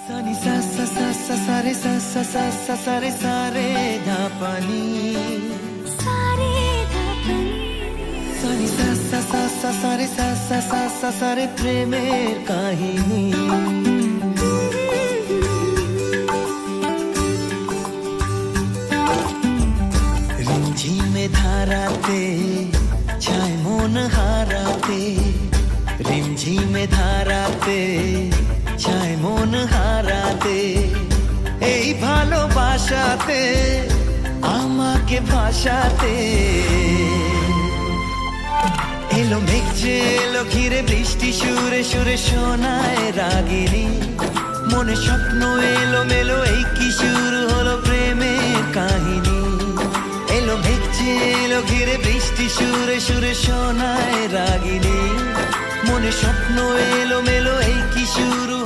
सानी सा सा सा सा सा रे सा सा सा सा सा रे सा रे धा पानी सारे धापनी सानी सा सा सा सा सा रे सा सा सा सा सा रे প্রেমের কাহিনী রিমঝিমে ধারাতে ছায় মন হারাতে রিমঝিমে ধারাতে ছায় মন হারাতে এই ভালোবাসাতে আমাকে ভাসাতে এলো মেঘ যে এলো ঘিরে বৃষ্টি সুরে সুরে শোনায় রাগিনী মনে স্বপ্ন এলো মেলো এই কি শুরু হলো প্রেমের কাহিনী এলো মেঘ যে এলো ঘিরে বৃষ্টি সুরে সুরে শোনায় রাগিনী মনে স্বপ্ন এলো মেলো এই কি শুরু